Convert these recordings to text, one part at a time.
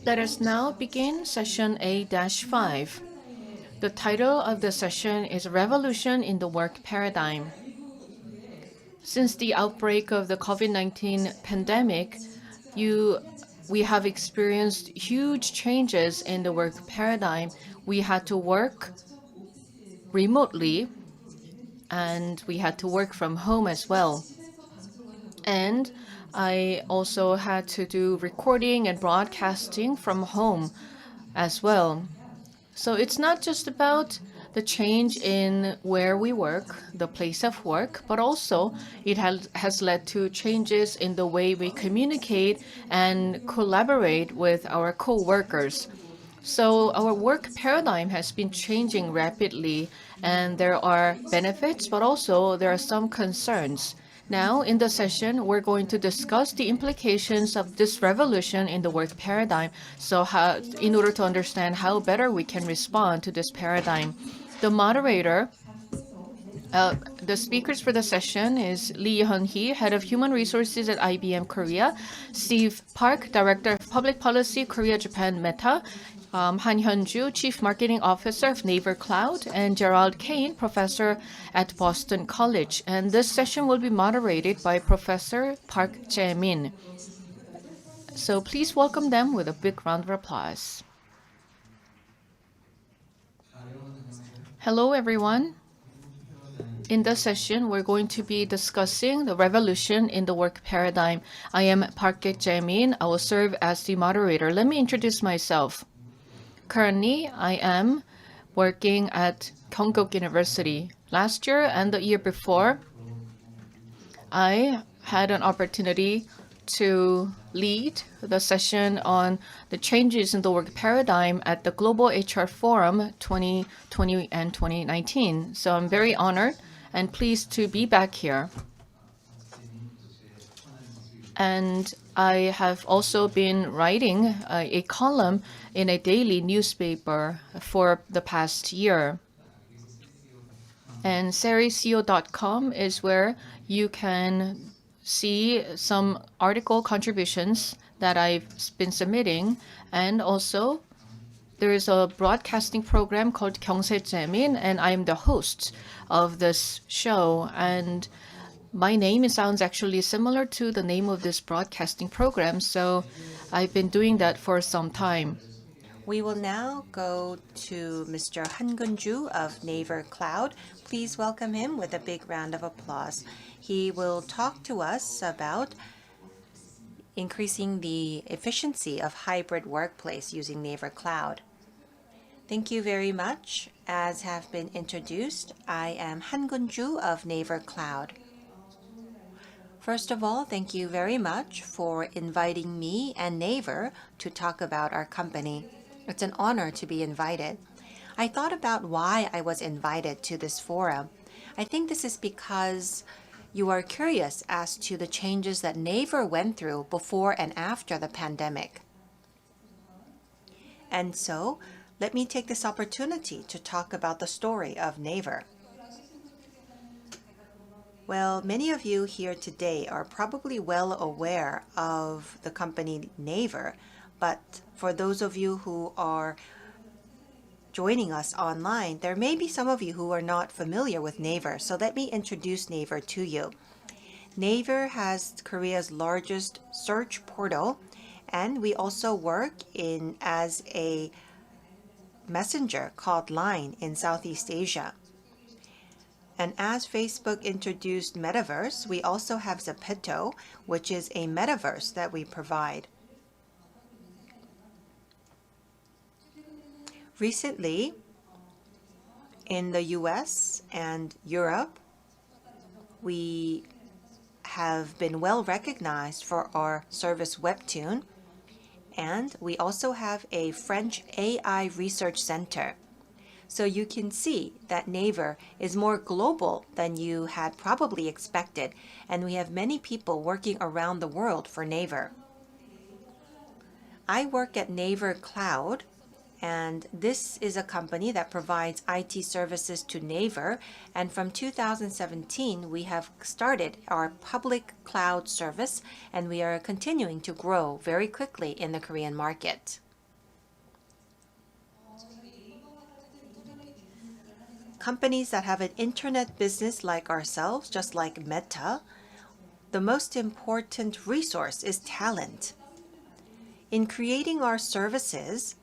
Let us now begin session A-5. The title of the session is Revolution in the Work Paradigm. Since the outbreak of the COVID-19 pandemic, we have experienced huge changes in the work paradigm. We had to work remotely and we had to work from home as well. And I also had to do recording and broadcasting from home as well. So it's not just about the change in where we work, the place of work, but also it has led to changes in the way we communicate and collaborate with our co-workers. So our work paradigm has been changing rapidly, and there are benefits, but also there are some concerns. Now, in the session, we're going to discuss the implications of this revolution in the work paradigm, in order to understand how better we can respond to this paradigm. The moderator, the speakers for the session is Hyunhee, Head of Human Resources at IBM Korea, Steve Park, Director of Public Policy, Korea Japan Meta, Han Hyunju, Chief Marketing Officer of Naver Cloud, and Gerald Kane, Professor at Boston College. And this session will be moderated by Professor Park Jaemin. So please welcome them with a big round of applause. Hello, everyone. In this session, we're going to be discussing the revolution in the work paradigm. I am Park Jaemin. I will serve as the moderator. Let me introduce myself. Currently, I am working at Konkuk University. Last year and the year before, I had an opportunity to lead the session on the changes in the work paradigm at the Global HR Forum 2020 and 2019. So I'm very honored and pleased to be back here. And I have also been writing a column in a daily newspaper for the past year. And serico.com is where you can see some article contributions that I've been submitting. And also, there is a broadcasting program called Jaemin, and I'm the host of this show. And my name sounds actually similar to the name of this broadcasting program, so I've been doing that for some time. We will now go to Mr. Han Gun-ju of Naver Cloud. Please welcome him with a big round of applause. He will talk to us about increasing the efficiency of hybrid workplace using Naver Cloud. Thank you very much. As have been introduced, I am Han Gun-ju of Naver Cloud. First of all, thank you very much for inviting me and Naver to talk about our company. It's an honor to be invited. I thought about why I was invited to this forum. I think this is because you are curious as to the changes that Naver went through before and after the pandemic. And so, let me take this opportunity to talk about the story of Naver. Well, many of you here today are probably well aware of the company Naver, but for those of you who are joining us online, there may be some of you who are not familiar with Naver, so let me introduce Naver to you. Naver has Korea's largest search portal, and we also work as a messenger called Line in Southeast Asia. And as Facebook introduced Metaverse, we also have Zepeto, which is a metaverse that we provide. Recently, in the US and Europe, we have been well recognized for our service Webtoon, and we also have a French AI research center. So you can see that Naver is more global than you had probably expected, and we have many people working around the world for Naver. I work at Naver Cloud, And this is a company that provides IT services to Naver. And from 2017, we have started our public cloud service, and we are continuing to grow very quickly in the Korean market. Companies that have an internet business like ourselves, just like Meta, the most important resource is talent. In creating our services,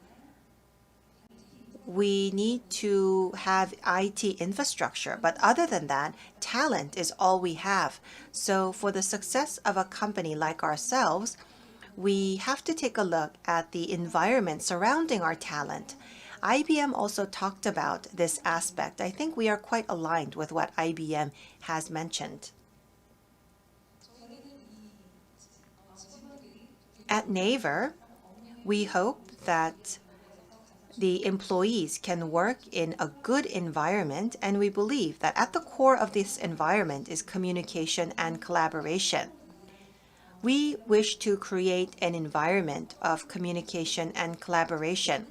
we need to have IT infrastructure, but other than that, talent is all we have. So for the success of a company like ourselves, we have to take a look at the environment surrounding our talent. IBM also talked about this aspect. I think we are quite aligned with what IBM has mentioned. At Naver, we hope that the employees can work in a good environment, and we believe that at the core of this environment is communication and collaboration. We wish to create an environment of communication and collaboration.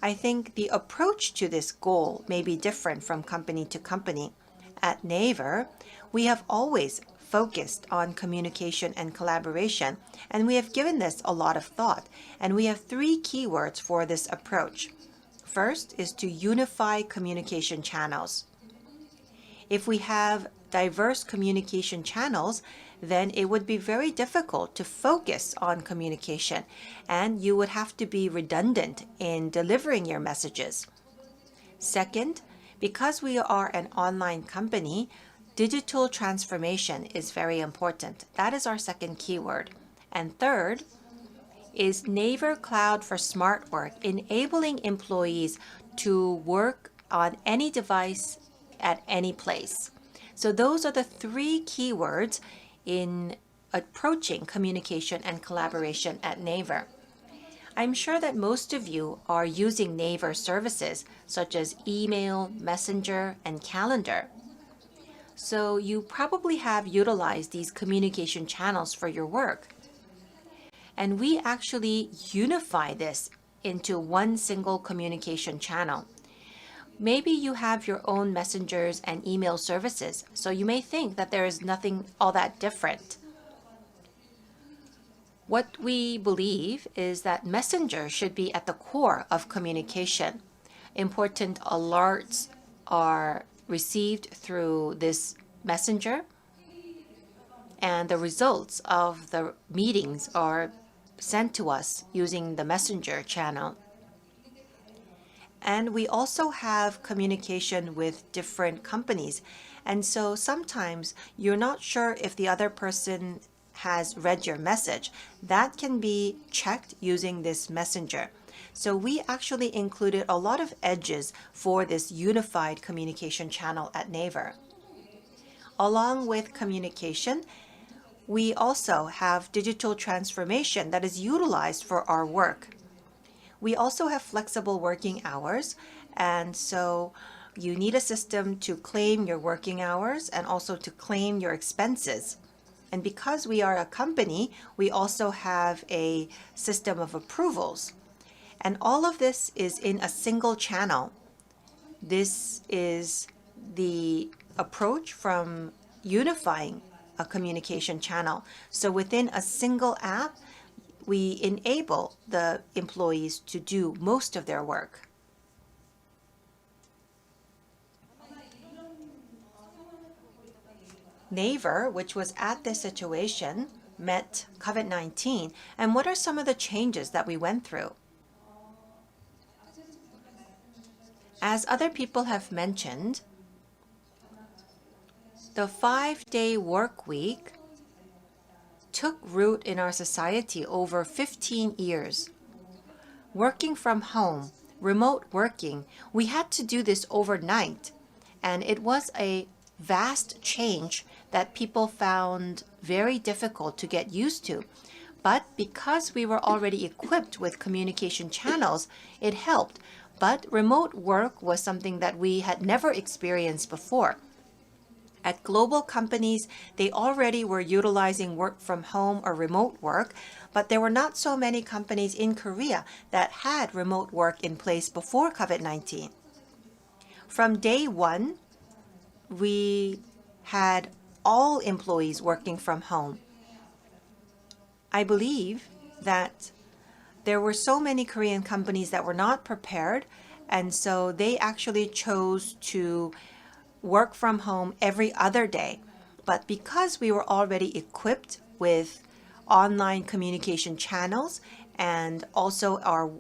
I think the approach to this goal may be different from company to company. At Naver, we have always focused on communication and collaboration, and we have given this a lot of thought, and we have 3 keywords for this approach. First is to unify communication channels. If we have diverse communication channels, then it would be very difficult to focus on communication, and you would have to be redundant in delivering your messages. Second, because we are an online company, digital transformation is very important. That is our second keyword. And third is Naver Cloud for Smart Work, enabling employees to work on any device at any place. So those are the 3 keywords in approaching communication and collaboration at Naver. I'm sure that most of you are using Naver services such as email, messenger, and calendar. So you probably have utilized these communication channels for your work. And we actually unify this into one single communication channel. Maybe you have your own messengers and email services, so you may think that there is nothing all that different. What we believe is that messenger should be at the core of communication. Important alerts are received through this messenger, and the results of the meetings are sent to us using the messenger channel. And we also have communication with different companies. And so sometimes you're not sure if the other person has read your message. That can be checked using this messenger. So we actually included a lot of edges for this unified communication channel at Naver. Along with communication, we also have digital transformation that is utilized for our work. We also have flexible working hours, and so you need a system to claim your working hours and also to claim your expenses. And because we are a company, we also have a system of approvals. And all of this is in a single channel. This is the approach from unifying a communication channel. So within a single app, we enable the employees to do most of their work. Naver, which was at this situation, met COVID-19. And what are some of the changes that we went through? As other people have mentioned, the 5-day work week took root in our society over 15 years. Working from home, remote working, we had to do this overnight, and it was a vast change that people found very difficult to get used to. But because we were already equipped with communication channels, it helped. But remote work was something that we had never experienced before. At global companies, they already were utilizing work from home or remote work, but there were not so many companies in Korea that had remote work in place before COVID-19. From day one, we had all employees working from home. I believe that there were so many Korean companies that were not prepared, and so they actually chose to work from home every other day. But because we were already equipped with online communication channels and also our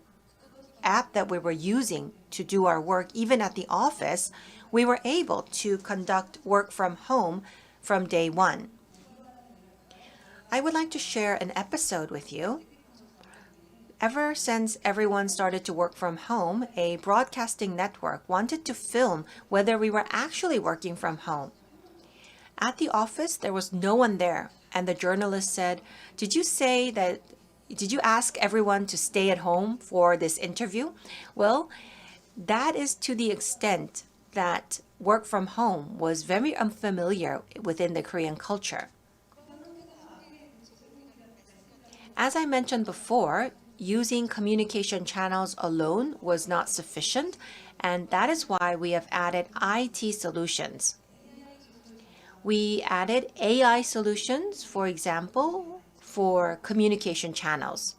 app that we were using to do our work even at the office, we were able to conduct work from home from day one. I would like to share an episode with you. Ever since everyone started to work from home, a broadcasting network wanted to film whether we were actually working from home. At the office, there was no one there, and the journalist said, Did you ask everyone to stay at home for this interview? Well, that is to the extent that work from home was very unfamiliar within the Korean culture. As I mentioned before, using communication channels alone was not sufficient, and that is why we have added IT solutions. We added AI solutions, for example, for communication channels.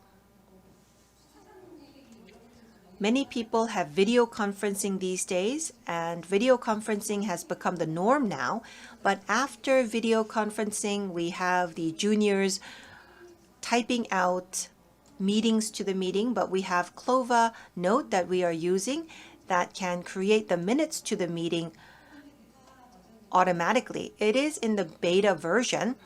Many people have video conferencing these days, and video conferencing has become the norm now. But after video conferencing, we have the juniors typing out meetings to the meeting, but we have Clova Note that we are using that can create the minutes to the meeting automatically. It is in the beta version,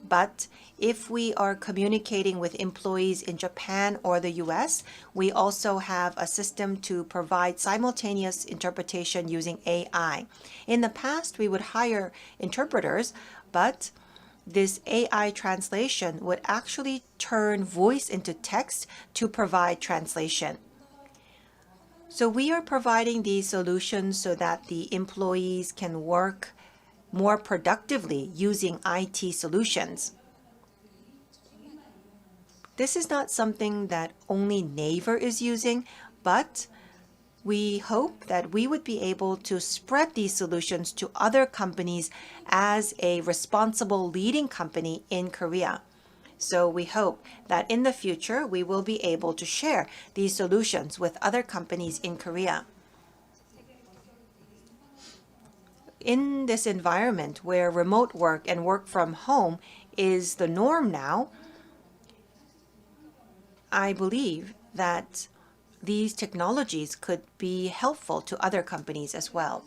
but if we are communicating with employees in Japan or the US, we also have a system to provide simultaneous interpretation using AI. In the past, we would hire interpreters, but this AI translation would actually turn voice into text to provide translation. So we are providing these solutions so that the employees can work more productively using IT solutions. This is not something that only Naver is using, but we hope that we would be able to spread these solutions to other companies as a responsible leading company in Korea. So we hope that in the future, we will be able to share these solutions with other companies in Korea. In this environment where remote work and work from home is the norm now, I believe that these technologies could be helpful to other companies as well.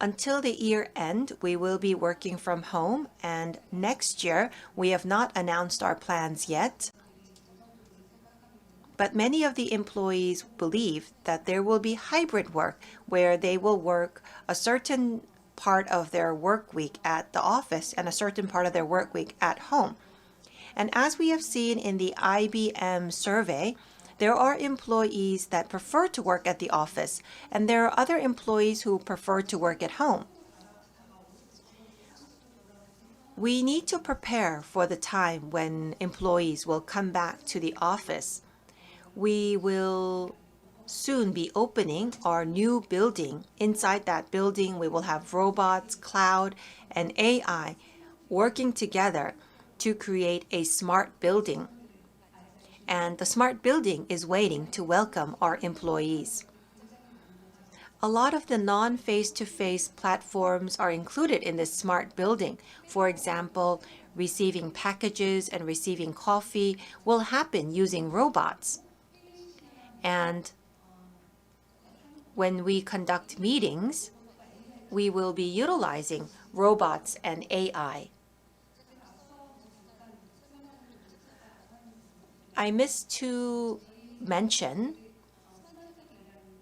Until the year end, we will be working from home, and next year, we have not announced our plans yet. But many of the employees believe that there will be hybrid work where they will work a certain part of their work week at the office and a certain part of their work week at home. And as we have seen in the IBM survey, there are employees that prefer to work at the office, and there are other employees who prefer to work at home. We need to prepare for the time when employees will come back to the office. We will soon be opening our new building. Inside that building, we will have robots, cloud, and AI working together to create a smart building. And the smart building is waiting to welcome our employees. A lot of the non-face-to-face platforms are included in this smart building. For example, receiving packages and receiving coffee will happen using robots. And when we conduct meetings, we will be utilizing robots and AI. I missed to mention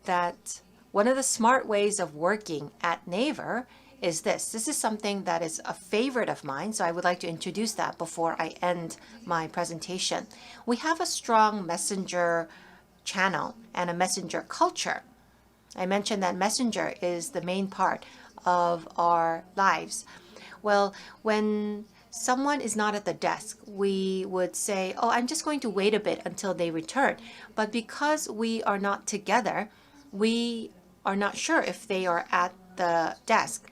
that one of the smart ways of working at Naver is this. This is something that is a favorite of mine, so I would like to introduce that before I end my presentation. We have a strong messenger channel and a messenger culture. I mentioned that Messenger is the main part of our lives. Well, when someone is not at the desk, we would say, oh, I'm just going to wait a bit until they return. But because we are not together, we are not sure if they are at the desk.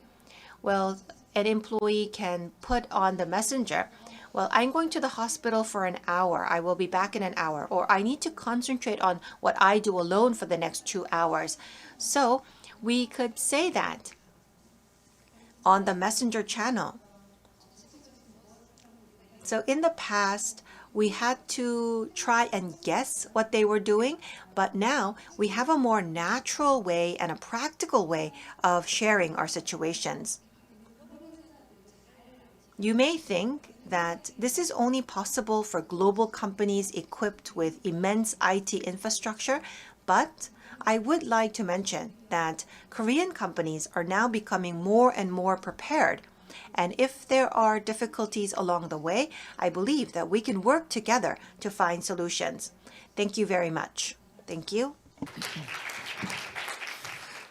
Well, an employee can put on the messenger, well, I'm going to the hospital for an hour. I will be back in an hour. Or I need to concentrate on what I do alone for the next 2 hours. So we could say that on the messenger channel. So in the past, we had to try and guess what they were doing, but now we have a more natural way and a practical way of sharing our situations. You may think that this is only possible for global companies equipped with immense IT infrastructure, but I would like to mention that Korean companies are now becoming more and more prepared. And if there are difficulties along the way, I believe that we can work together to find solutions. Thank you very much. Thank you.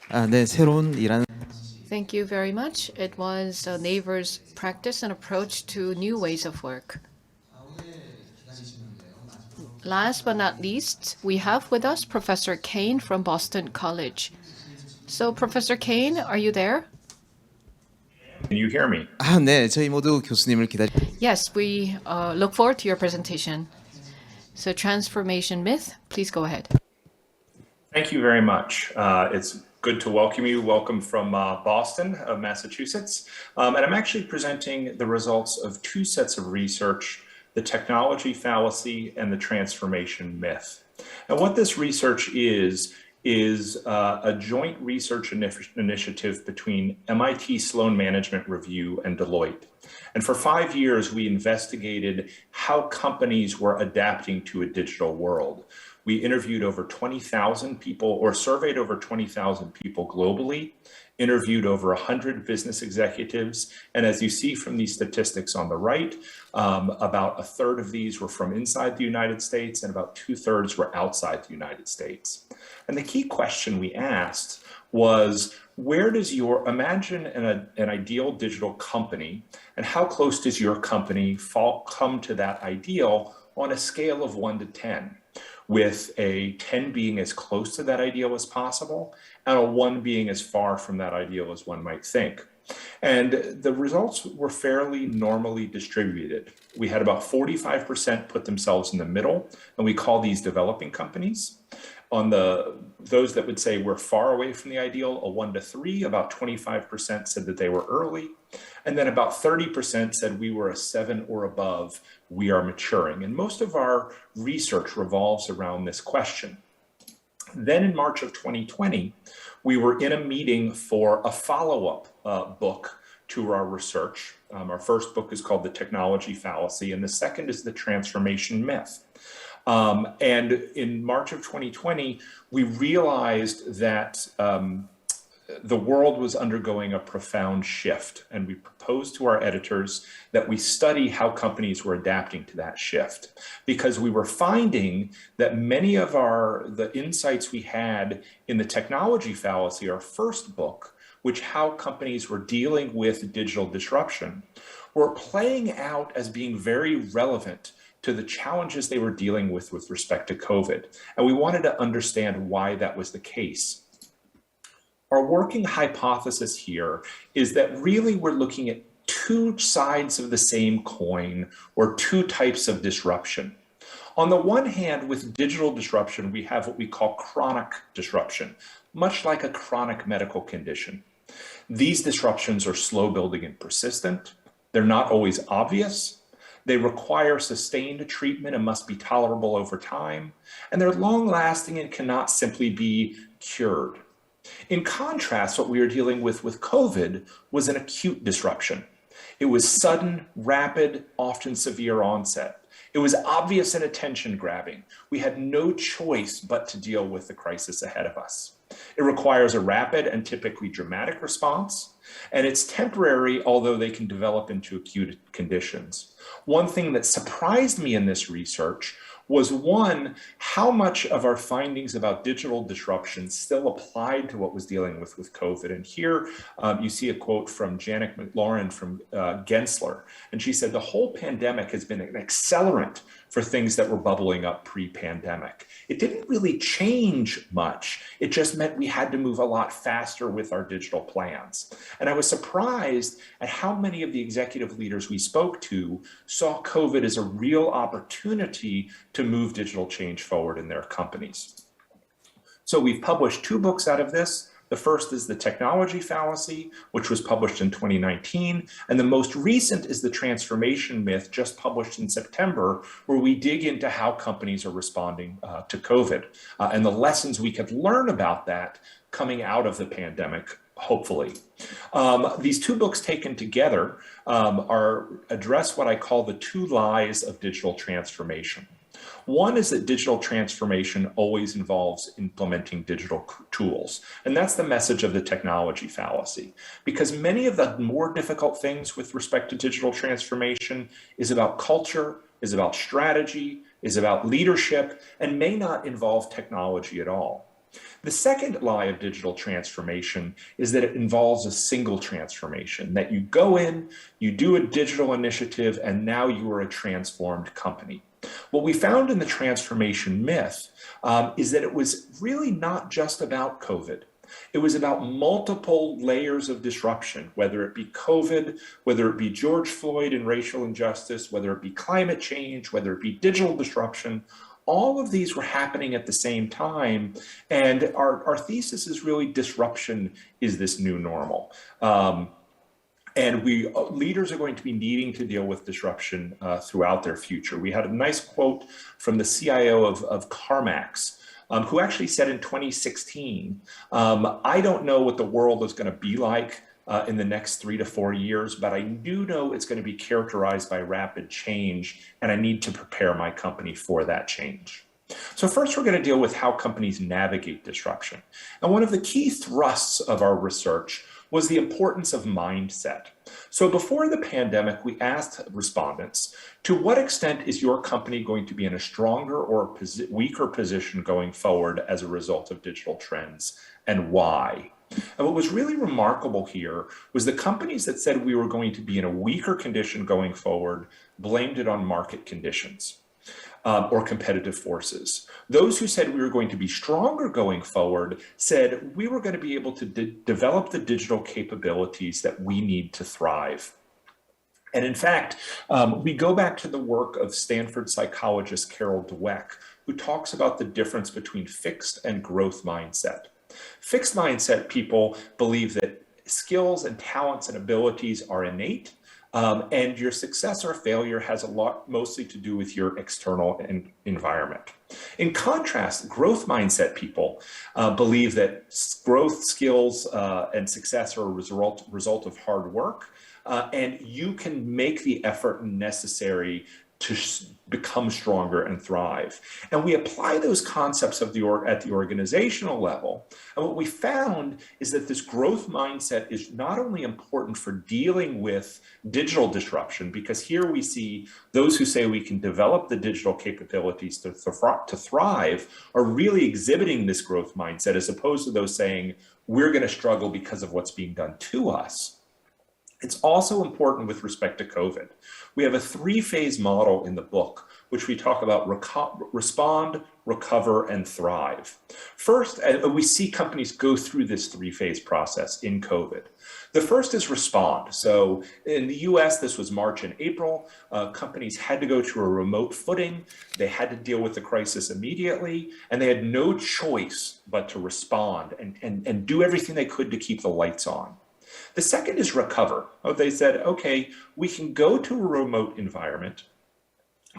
네, 새로운 일하는 Thank you very much. It was Naver's practice and approach to new ways of work. Last but not least, we have with us Professor Kane from Boston College. So, Professor Kane, are you there? Can you hear me? 네, 저희 모두 교수님을 Yes, we look forward to your presentation. So, transformation myth, please go ahead. Thank you very much. It's good to welcome you. Welcome from Boston, Massachusetts. And I'm actually presenting the results of two sets of research, the technology fallacy and the transformation myth. And what this research is a joint research initiative between MIT Sloan Management Review and Deloitte. And for 5 years, we investigated how companies were adapting to a digital world. We interviewed over 20,000 people or surveyed over 20,000 people globally, interviewed over 100 business executives. And as you see from these statistics on the right, about a third of these were from inside the United States and about 2/3 were outside the United States. And the key question we asked was, where does imagine an ideal digital company, and how close does your company come to that ideal on a scale of 1 to 10? With a 10 being as close to that ideal as possible, and a 1 being as far from that ideal as one might think. And the results were fairly normally distributed. We had about 45% put themselves in the middle, and we call these developing companies. On those that would say we're far away from the ideal, a 1 to 3, about 25% said that they were early. And then about 30% said we were a 7 or above, we are maturing. And most of our research revolves around this question. Then in March of 2020, we were in a meeting for a follow-up book to our research. Our first book is called The Technology Fallacy, and the second is The Transformation Myth. And in March of 2020, we realized that the world was undergoing a profound shift, and we proposed to our editors that we study how companies were adapting to that shift, because we were finding that many of the insights we had in the Technology Fallacy, our first book, which how companies were dealing with digital disruption, were playing out as being very relevant to the challenges they were dealing with respect to COVID. And we wanted to understand why that was the case. Our working hypothesis here is that really we're looking at two sides of the same coin, or two types of disruption. On the one hand, with digital disruption, we have what we call chronic disruption, much like a chronic medical condition. These disruptions are slow building and persistent. They're not always obvious. They require sustained treatment and must be tolerable over time. And they're long lasting and cannot simply be cured. In contrast, what we were dealing with COVID was an acute disruption. It was sudden, rapid, often severe onset. It was obvious and attention grabbing. We had no choice but to deal with the crisis ahead of us. It requires a rapid and typically dramatic response, and it's temporary, although they can develop into acute conditions. One thing that surprised me in this research was one, how much of our findings about digital disruption still applied to what was dealing with COVID. And here you see a quote from Janet McLaurin from Gensler. And she said, the whole pandemic has been an accelerant for things that were bubbling up pre-pandemic. It didn't really change much. It just meant we had to move a lot faster with our digital plans. And I was surprised at how many of the executive leaders we spoke to saw COVID as a real opportunity to move digital change forward in their companies. So we've published 2 books out of this. The first is the Technology Fallacy, which was published in 2019. And the most recent is the Transformation Myth, just published in September, where we dig into how companies are responding to COVID and the lessons we could learn about that coming out of the pandemic, hopefully. These 2 books taken together address what I call the 2 lies of digital transformation. One is that digital transformation always involves implementing digital tools. And that's the message of the technology fallacy. Because many of the more difficult things with respect to digital transformation is about culture, is about strategy, is about leadership, and may not involve technology at all. The second lie of digital transformation is that it involves a single transformation, that you go in, you do a digital initiative, and now you are a transformed company. What we found in the transformation myth is that it was really not just about COVID. It was about multiple layers of disruption, whether it be COVID, whether it be George Floyd and racial injustice, whether it be climate change, whether it be digital disruption. All of these were happening at the same time. And our thesis is really disruption is this new normal. And leaders are going to be needing to deal with disruption throughout their future. We had a nice quote from the CIO of CarMax, who actually said in 2016, I don't know what the world is going to be like in the next 3 to 4 years, but I do know it's going to be characterized by rapid change, and I need to prepare my company for that change. So first, we're going to deal with how companies navigate disruption. And one of the key thrusts of our research was the importance of mindset. So before the pandemic, we asked respondents, to what extent is your company going to be in a stronger or weaker position going forward as a result of digital trends, and why? And what was really remarkable here was the companies that said we were going to be in a weaker condition going forward blamed it on market conditions. Or competitive forces. Those who said we were going to be stronger going forward said we were going to be able to develop the digital capabilities that we need to thrive. And in fact, we go back to the work of Stanford psychologist Carol Dweck, who talks about the difference between fixed and growth mindset. Fixed mindset people believe that skills and talents and abilities are innate, and your success or failure has a lot mostly to do with your external environment. In contrast, growth mindset people believe that growth skills and success are a result of hard work, and you can make the effort necessary to become stronger and thrive. And we apply those concepts at the organizational level. And what we found is that this growth mindset is not only important for dealing with digital disruption, because here we see those who say we can develop the digital capabilities to thrive are really exhibiting this growth mindset, as opposed to those saying we're going to struggle because of what's being done to us. It's also important with respect to COVID. We have a 3-phase model in the book, which we talk about respond, recover, and thrive. First, we see companies go through this 3-phase process in COVID. The first is respond. So in the US, this was March and April. Companies had to go to a remote footing. They had to deal with the crisis immediately, and they had no choice but to respond and do everything they could to keep the lights on. The second is recover. They said, okay, we can go to a remote environment,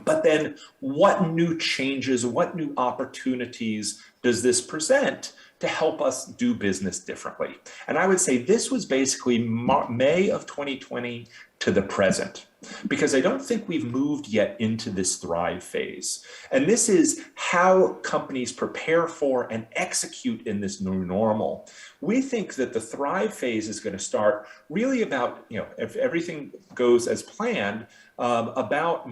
but then what new changes, what new opportunities does this present to help us do business differently? And I would say this was basically May of 2020 to the present. because I don't think we've moved yet into this thrive phase. And this is how companies prepare for and execute in this new normal. We think that the thrive phase is going to start really about, if everything goes as planned, about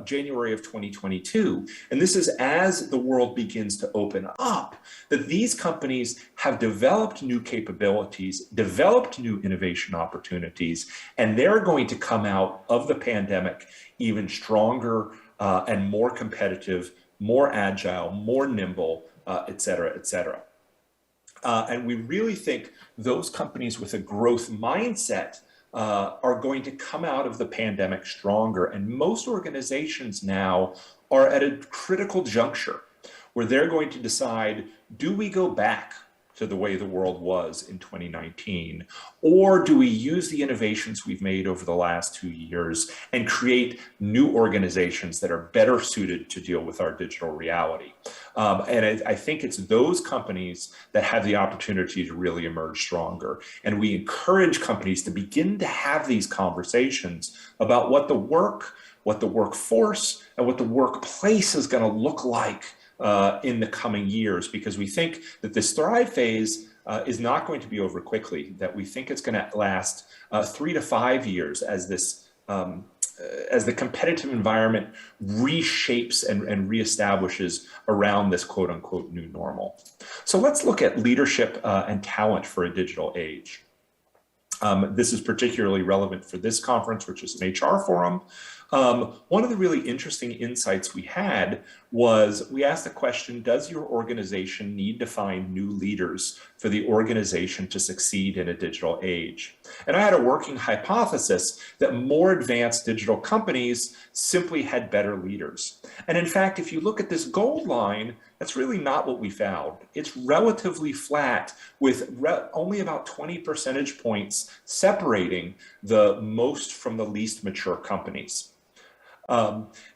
January of 2022. And this is as the world begins to open up, that these companies have developed new capabilities, developed new innovation opportunities, and they're going to come out of the pandemic even stronger and more competitive, more agile, more nimble, et cetera, et cetera. And we really think those companies with a growth mindset are going to come out of the pandemic stronger. And most organizations now are at a critical juncture where they're going to decide, do we go back to the way the world was in 2019? Or do we use the innovations we've made over the last 2 years and create new organizations that are better suited to deal with our digital reality? And I think it's those companies that have the opportunity to really emerge stronger. And we encourage companies to begin to have these conversations about what the workforce, and what the workplace is going to look like in the coming years, because we think that this thrive phase is not going to be over quickly, that we think it's going to last 3 to 5 years as this as the competitive environment reshapes and reestablishes around this quote unquote new normal. So let's look at leadership and talent for a digital age. This is particularly relevant for this conference, which is an HR forum. One of the really interesting insights we had was we asked the question, does your organization need to find new leaders for the organization to succeed in a digital age? And I had a working hypothesis that more advanced digital companies simply had better leaders. And in fact, if you look at this gold line, that's really not what we found. It's relatively flat, with only about 20 percentage points separating the most from the least mature companies.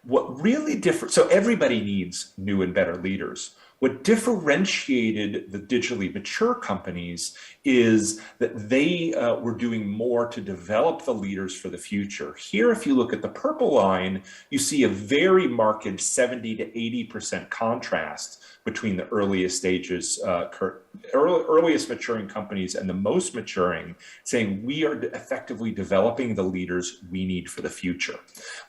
What really so everybody needs new and better leaders. What differentiated the digitally mature companies is that they were doing more to develop the leaders for the future. Here, if you look at the purple line, you see a very marked 70 to 80% contrast between the earliest stages, earliest maturing companies and the most maturing, saying we are effectively developing the leaders we need for the future.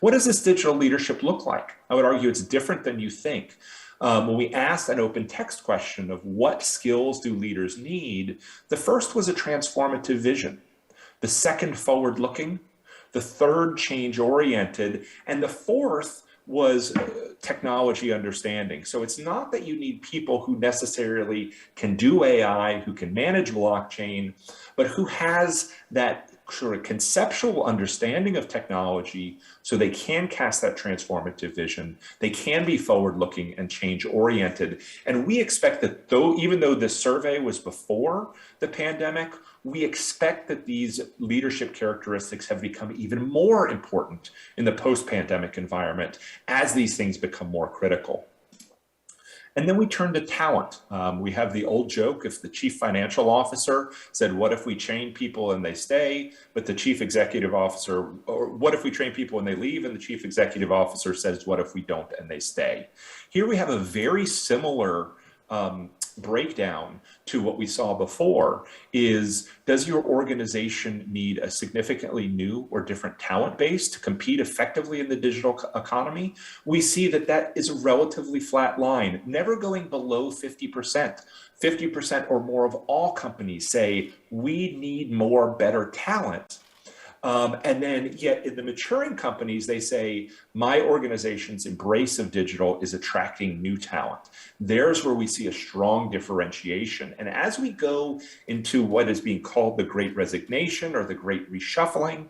What does this digital leadership look like? I would argue it's different than you think. When we asked an open text question of what skills do leaders need, the first was a transformative vision, the second forward-looking, the third change-oriented, and the fourth was technology understanding. So it's not that you need people who necessarily can do AI, who can manage blockchain, but who has that sort of conceptual understanding of technology so they can cast that transformative vision, they can be forward-looking and change-oriented. And we expect that even though this survey was before the pandemic, we expect that these leadership characteristics have become even more important in the post-pandemic environment as these things become more critical. And then we turn to talent. We have the old joke, if the chief financial officer said, what if we train people and they stay? But the chief executive officer, or what if we train people and they leave? And the chief executive officer says, what if we don't and they stay? Here we have a very similar breakdown to what we saw before. Is, does your organization need a significantly new or different talent base to compete effectively in the digital economy? We see that that is a relatively flat line, never going below 50%. 50% or more of all companies say we need more better talent. And then yet in the maturing companies, they say, my organization's embrace of digital is attracting new talent. There's where we see a strong differentiation. And as we go into what is being called the Great Resignation or the Great Reshuffling,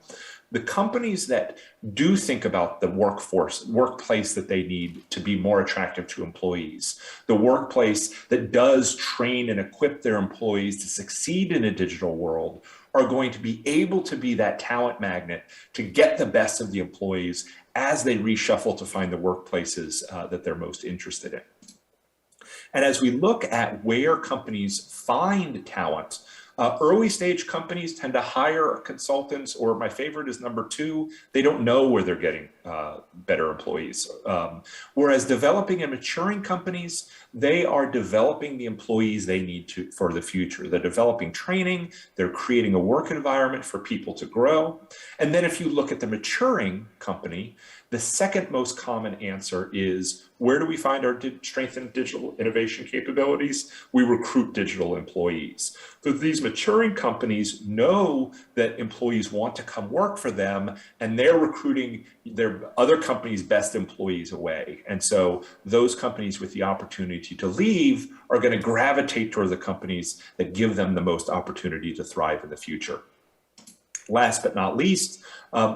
the companies that do think about the workplace that they need to be more attractive to employees, the workplace that does train and equip their employees to succeed in a digital world, are going to be able to be that talent magnet to get the best of the employees as they reshuffle to find the workplaces that they're most interested in. And as we look at where companies find talent, Early stage companies tend to hire consultants, or my favorite is number two, they don't know where they're getting better employees. Whereas developing and maturing companies, they are developing the employees they need to for the future. They're developing training, they're creating a work environment for people to grow. And then if you look at the maturing company, the second most common answer is, where do we find our strengthened digital innovation capabilities? We recruit digital employees. So these maturing companies know that employees want to come work for them, and they're recruiting their other companies' best employees away. And so those companies with the opportunity to leave are going to gravitate toward the companies that give them the most opportunity to thrive in the future. Last but not least,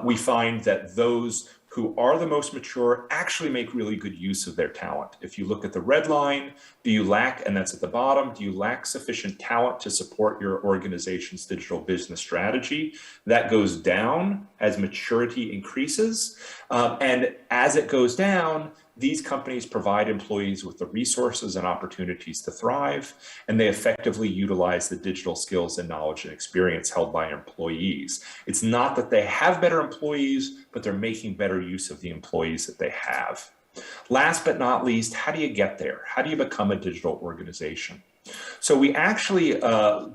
we find that those who are the most mature actually make really good use of their talent. If you look at the red line, do you lack, and that's at the bottom, do you lack sufficient talent to support your organization's digital business strategy? That goes down as maturity increases. And as it goes down, these companies provide employees with the resources and opportunities to thrive, and they effectively utilize the digital skills and knowledge and experience held by employees. It's not that they have better employees, but they're making better use of the employees that they have. Last but not least, how do you get there? How do you become a digital organization? So we actually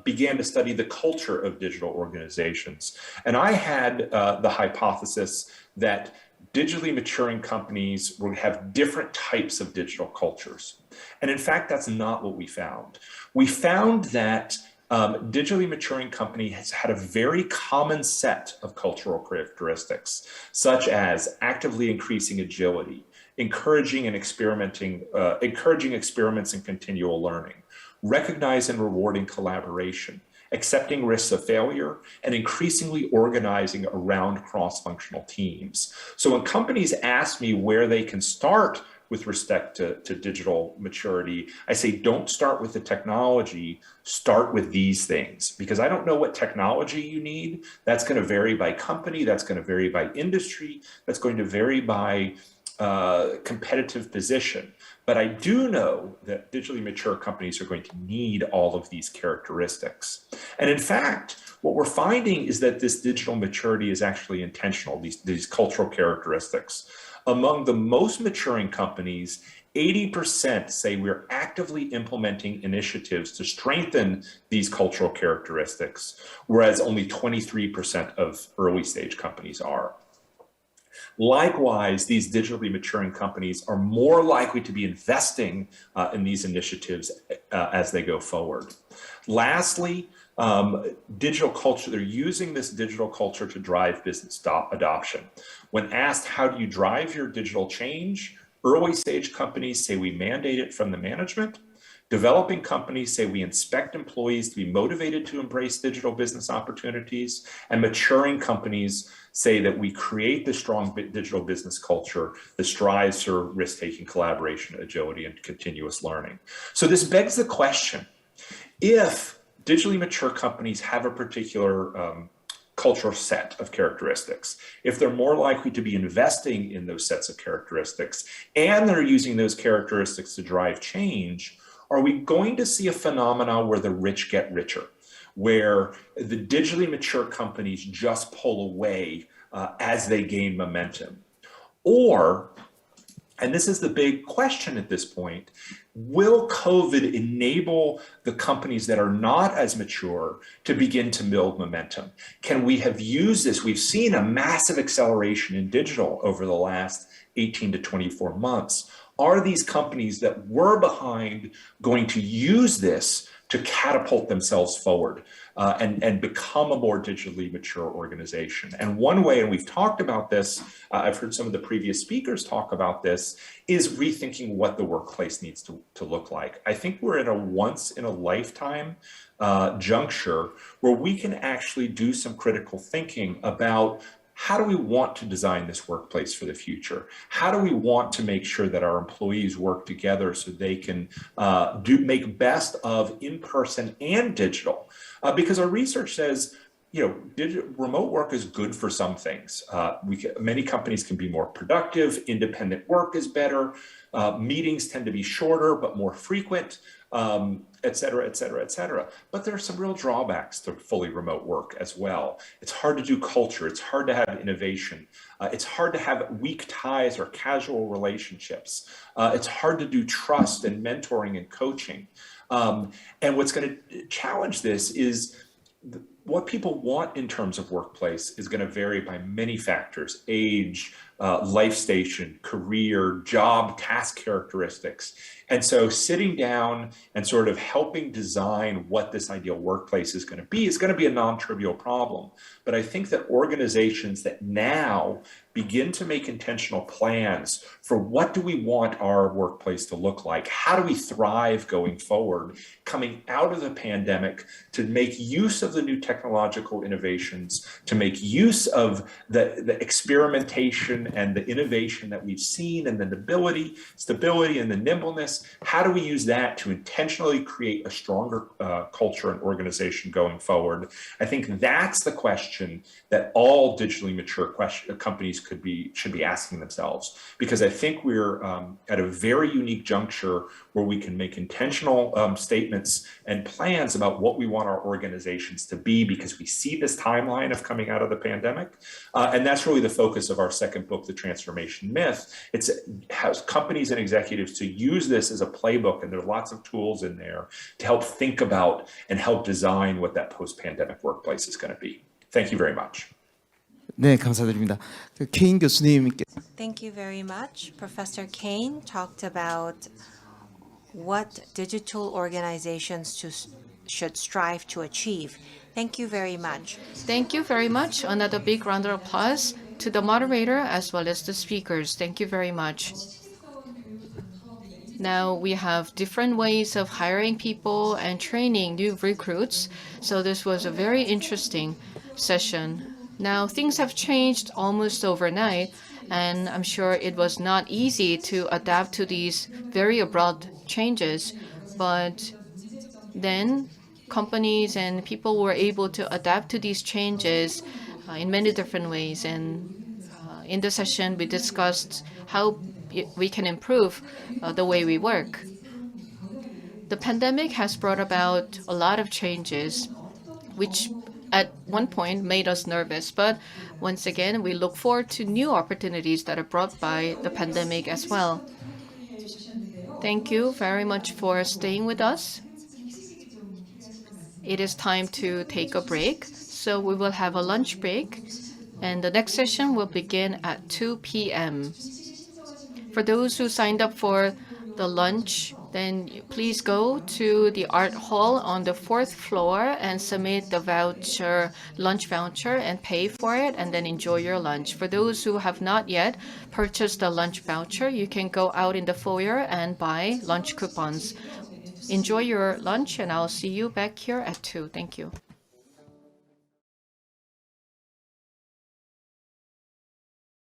began to study the culture of digital organizations. And I had the hypothesis that digitally maturing companies would have different types of digital cultures. And in fact, that's not what we found. We found that digitally maturing company has had a very common set of cultural characteristics, such as actively increasing agility, encouraging experiments and continual learning, recognize and rewarding collaboration, accepting risks of failure, and increasingly organizing around cross-functional teams. So when companies ask me where they can start with respect to digital maturity, I say, don't start with the technology, start with these things, because I don't know what technology you need. That's going to vary by company, that's going to vary by industry, that's going to vary by competitive position. But I do know that digitally mature companies are going to need all of these characteristics. And in fact, what we're finding is that this digital maturity is actually intentional, these cultural characteristics. Among the most maturing companies, 80% say we're actively implementing initiatives to strengthen these cultural characteristics, whereas only 23% of early stage companies are. Likewise, these digitally maturing companies are more likely to be investing in these initiatives as they go forward. Lastly, digital culture, they're using this digital culture to drive business adoption. When asked, how do you drive your digital change? Early stage companies say we mandate it from the management. Developing companies say we inspect employees to be motivated to embrace digital business opportunities, and maturing companies say that we create the strong digital business culture that strives for risk-taking, collaboration, agility, and continuous learning. So this begs the question, if digitally mature companies have a particular cultural set of characteristics, if they're more likely to be investing in those sets of characteristics, and they're using those characteristics to drive change, are we going to see a phenomenon where the rich get richer, where the digitally mature companies just pull away as they gain momentum? Or, and this is the big question at this point, will COVID enable the companies that are not as mature to begin to build momentum? Can we have used this? We've seen a massive acceleration in digital over the last 18 to 24 months. Are these companies that were behind going to use this to catapult themselves forward and become a more digitally mature organization? And one way, and we've talked about this, I've heard some of the previous speakers talk about this, is rethinking what the workplace needs to look like. I think we're in a once in a lifetime juncture where we can actually do some critical thinking about, how do we want to design this workplace for the future? How do we want to make sure that our employees work together so they can make best of in-person and digital? Because our research says, remote work is good for some things. Many companies can be more productive. Independent work is better. Meetings tend to be shorter but more frequent. et cetera, et cetera, et cetera. But there are some real drawbacks to fully remote work as well. It's hard to do culture. It's hard to have innovation. It's hard to have weak ties or casual relationships. It's hard to do trust and mentoring and coaching. And what's going to challenge this is what people want in terms of workplace is going to vary by many factors: age, life station, career, job, task characteristics. And so sitting down and sort of helping design what this ideal workplace is going to be a non-trivial problem. But I think that organizations that now begin to make intentional plans for what do we want our workplace to look like, how do we thrive going forward, coming out of the pandemic, to make use of the new technological innovations, to make use of the experimentation and the innovation that we've seen, and the stability and the nimbleness. How do we use that to intentionally create a stronger culture and organization going forward? I think that's the question that all digitally mature companies should be asking themselves, because I think we're at a very unique juncture where we can make intentional statements and plans about what we want our organizations to be, because we see this timeline of coming out of the pandemic. And that's really the focus of our second book, The Transformation Myth. It's how companies and executives to use this as a playbook, and there are lots of tools in there to help think about and help design what that post-pandemic workplace is going to be. Thank you very much. 네, 감사드립니다. 케인 교수님께 Thank you very much. Professor Kane talked about what digital organizations should strive to achieve. Thank you very much. Thank you very much. Another big round of applause to the moderator as well as the speakers. Thank you very much. Now we have different ways of hiring people and training new recruits. So this was a very interesting session. Now things have changed almost overnight, and I'm sure it was not easy to adapt to these very abrupt changes. But then companies and people were able to adapt to these changes in many different ways. And in the session, we discussed how we can improve the way we work. The pandemic has brought about a lot of changes, which at one point made us nervous. But once again, we look forward to new opportunities that are brought by the pandemic as well. Thank you very much for staying with us. It is time to take a break, so we will have a lunch break, and the next session will begin at 2 p.m. For those who signed up for the lunch, then please go to the art hall on the 4th floor and submit the lunch voucher and pay for it, and then enjoy your lunch. For those who have not yet purchased the lunch voucher, you can go out in the foyer and buy lunch coupons. Enjoy your lunch, and I'll see you back here at 2. Thank you.